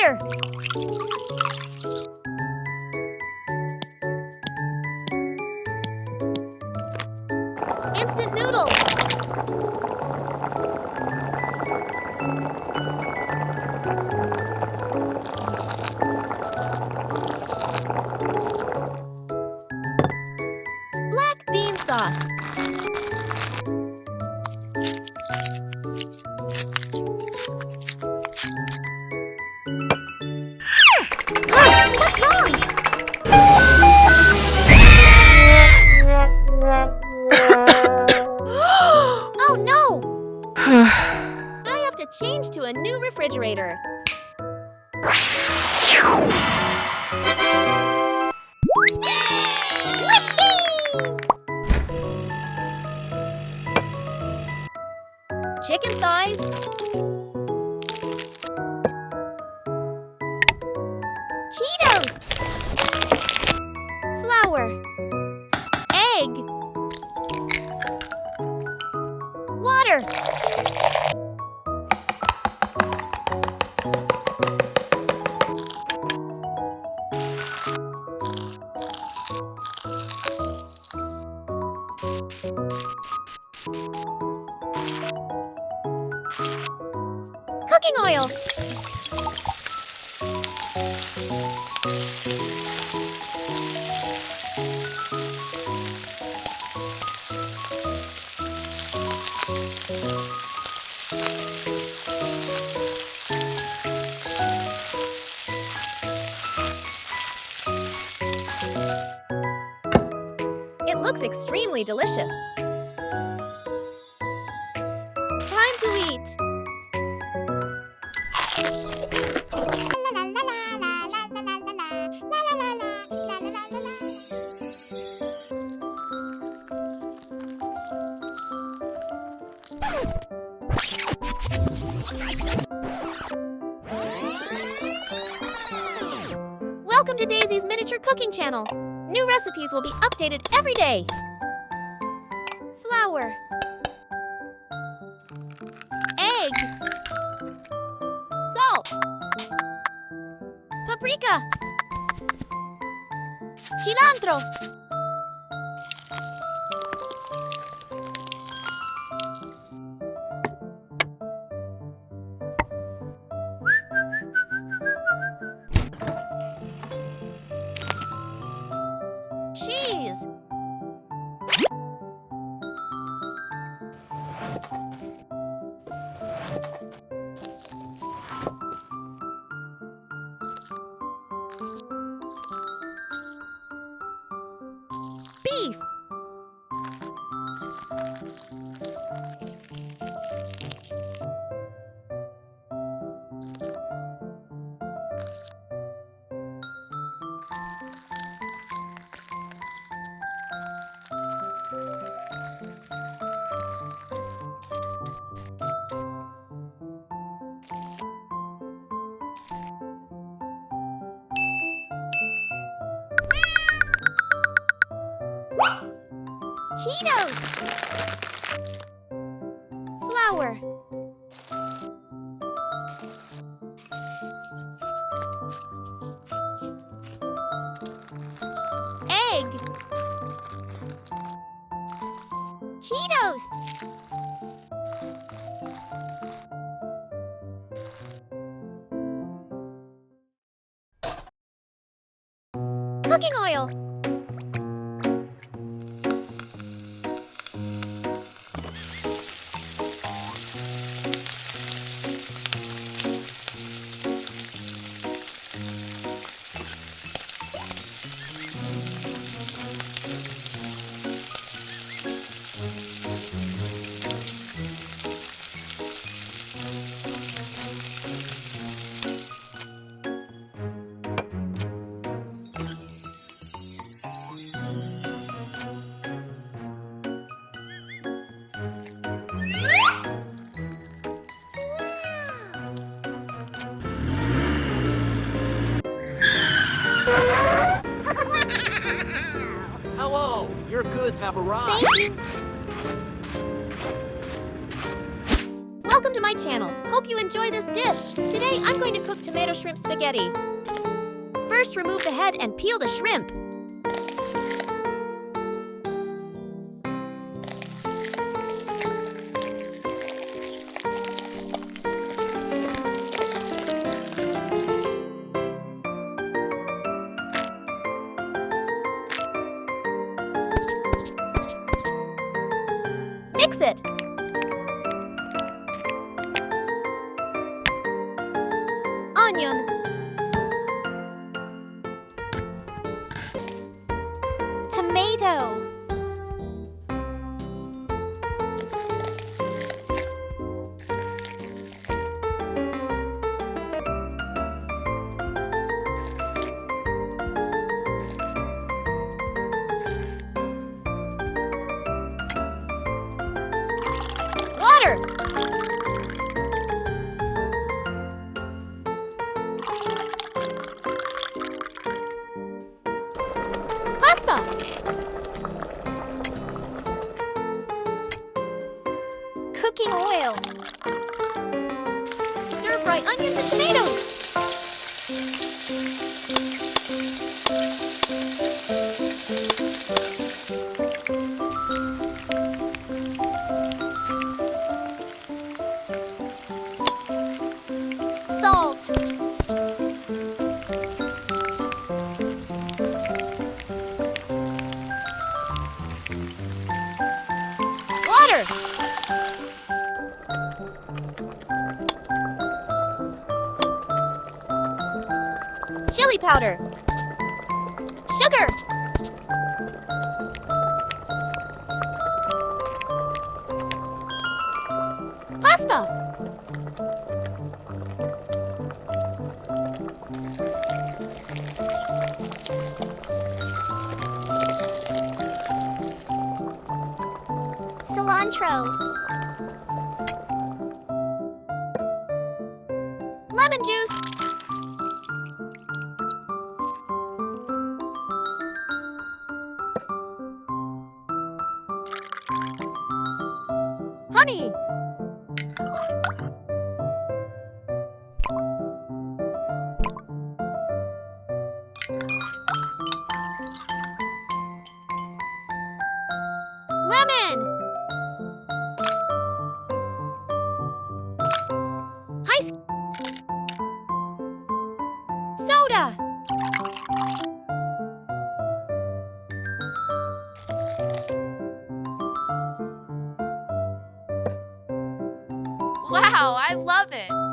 Water! Instant noodle! Black bean sauce. What's wrong? Oh no! I have to change to a new refrigerator. Chicken thighs. Cheetos. Flour. Egg. Water. Cooking oil. It looks extremely delicious. Time to eat. Welcome to Daisy's Miniature Cooking Channel. New recipes will be updated every day. Flour. Egg. Salt. Paprika. Cilantro. Cheese. Beef. Cheetos. Flour. Egg. Cheetos. Cooking oil. Hello, your goods have arrived. Thank you. Welcome to my channel. Hope you enjoy this dish. Today I'm going to cook tomato shrimp spaghetti. First, remove the head and peel the shrimp. Mix it. Onion. Tomato. Water. Pasta. Cooking oil. Stir-fry onions and tomatoes. Salt. Water. Chili powder. Sugar. Pasta. Cilantro. Lemon juice. Honey. Lemon. Ice. Soda. Wow, I love it!